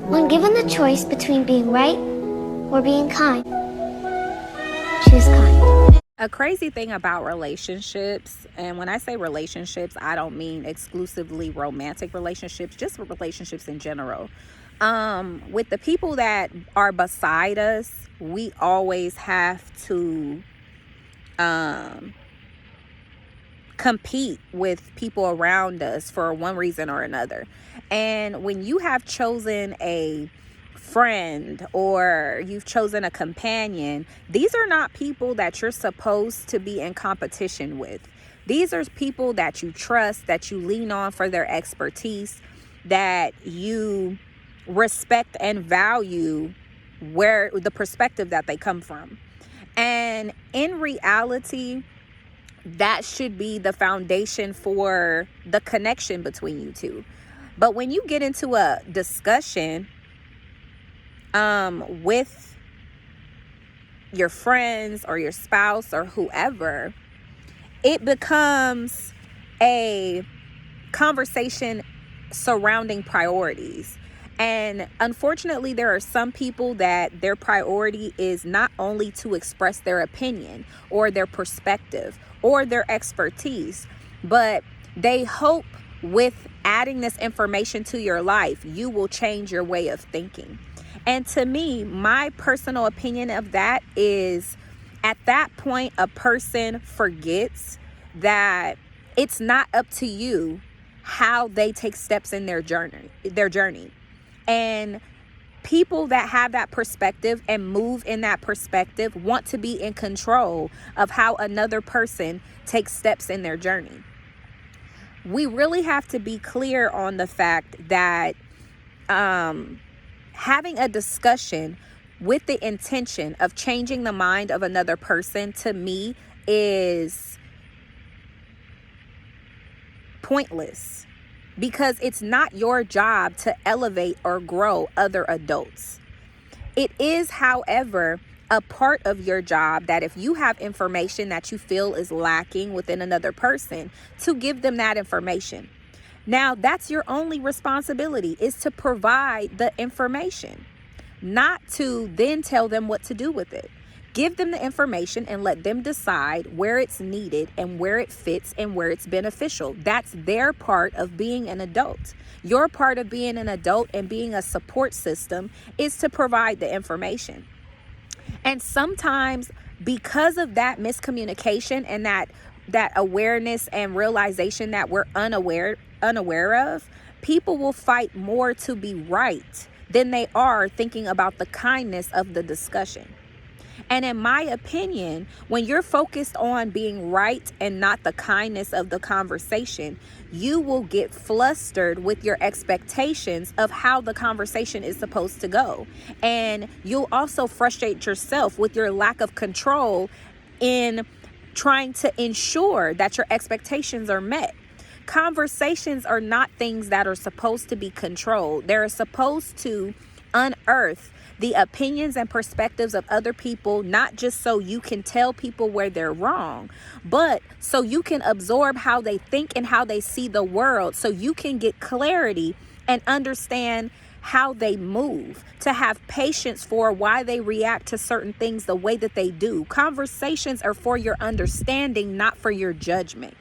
When given the choice between being right or being kind, choose kind. A crazy thing about relationships, and when I say relationships, I don't mean exclusively romantic relationships, just relationships in general. With the people that are beside us, we always have to compete with people around us for one reason or another. And when you have chosen a friend or you've chosen a companion, these are not people that you're supposed to be in competition with. These are people that you trust, that you lean on for their expertise, that you respect and value where the perspective that they come from. And in reality, that should be the foundation for the connection between you two. But when you get into a discussion with your friends or your spouse or whoever, it becomes a conversation surrounding priorities. And unfortunately, there are some people that their priority is not only to express their opinion or their perspective or their expertise, but they hope with adding this information to your life, you will change your way of thinking. And to me, my personal opinion of that is, at that point, a person forgets that it's not up to you how they take steps in their journey. And people that have that perspective and move in that perspective want to be in control of how another person takes steps in their journey. We really have to be clear on the fact that having a discussion with the intention of changing the mind of another person, to me, is pointless. Because it's not your job to elevate or grow other adults. It is, however, a part of your job that if you have information that you feel is lacking within another person, to give them that information. Now, that's your only responsibility, is to provide the information, not to then tell them what to do with it. Give them the information and let them decide where it's needed and where it fits and where it's beneficial. That's their part of being an adult. Your part of being an adult and being a support system is to provide the information. And sometimes, because of that miscommunication and that awareness and realization that we're unaware of, people will fight more to be right than they are thinking about the kindness of the discussion. And in my opinion, when you're focused on being right and not the kindness of the conversation, you will get flustered with your expectations of how the conversation is supposed to go. And you'll also frustrate yourself with your lack of control in trying to ensure that your expectations are met. Conversations are not things that are supposed to be controlled. They're supposed to unearth the opinions and perspectives of other people, not just so you can tell people where they're wrong, but so you can absorb how they think and how they see the world, so you can get clarity and understand how they move, to have patience for why they react to certain things the way that they do. Conversations are for your understanding, not for your judgment.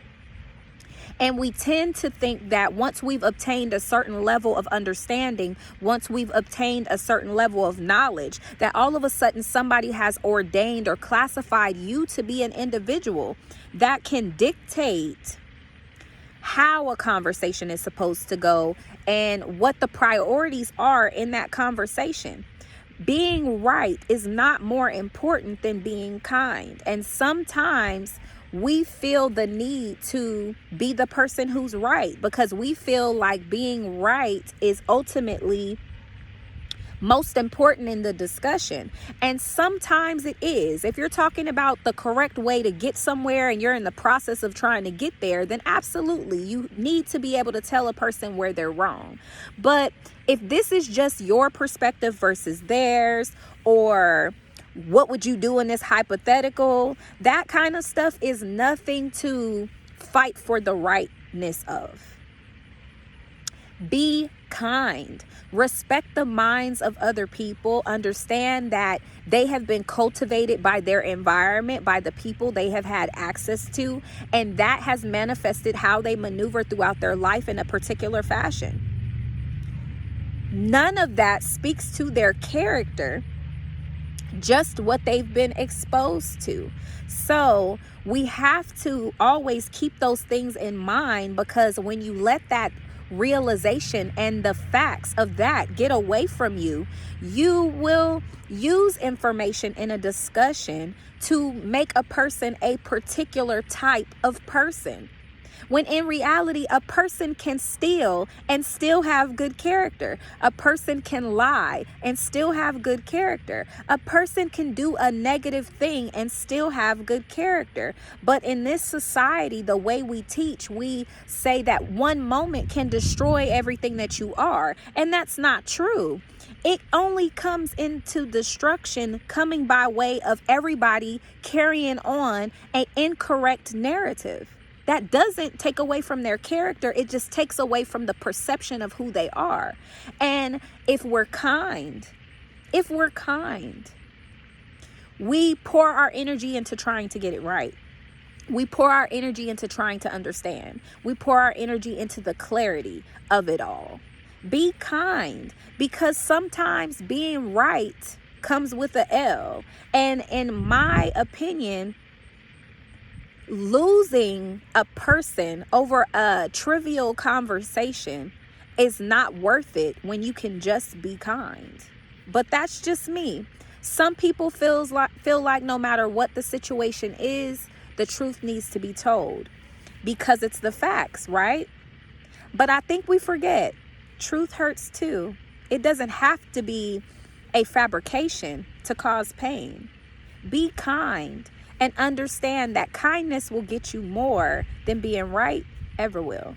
And we tend to think that once we've obtained a certain level of understanding, once we've obtained a certain level of knowledge, that all of a sudden somebody has ordained or classified you to be an individual that can dictate how a conversation is supposed to go and what the priorities are in that conversation. Being right is not more important than being kind. And sometimes we feel the need to be the person who's right because we feel like being right is ultimately most important in the discussion. And sometimes it is. If you're talking about the correct way to get somewhere and you're in the process of trying to get there, then absolutely you need to be able to tell a person where they're wrong. But if this is just your perspective versus theirs, or what would you do in this hypothetical, that kind of stuff is nothing to fight for the rightness of. Be kind. Respect the minds of other people. Understand that they have been cultivated by their environment, by the people they have had access to, and that has manifested how they maneuver throughout their life in a particular fashion. None of that speaks to their character, just what they've been exposed to. So we have to always keep those things in mind, because when you let that realization and the facts of that get away from you, you will use information in a discussion to make a person a particular type of person. When in reality, a person can steal and still have good character. A person can lie and still have good character. A person can do a negative thing and still have good character. But in this society, the way we teach, we say that one moment can destroy everything that you are. And that's not true. It only comes into destruction coming by way of everybody carrying on an incorrect narrative. That doesn't take away from their character. It just takes away from the perception of who they are. And if we're kind, we pour our energy into trying to get it right. We pour our energy into trying to understand. We pour our energy into the clarity of it all. Be kind, because sometimes being right comes with an L. And in my opinion, losing a person over a trivial conversation is not worth it when you can just be kind. But that's just me. Some people feel like no matter what the situation is, the truth needs to be told because it's the facts, right? But I think we forget truth hurts too. It doesn't have to be a fabrication to cause pain. Be kind. And understand that kindness will get you more than being right ever will.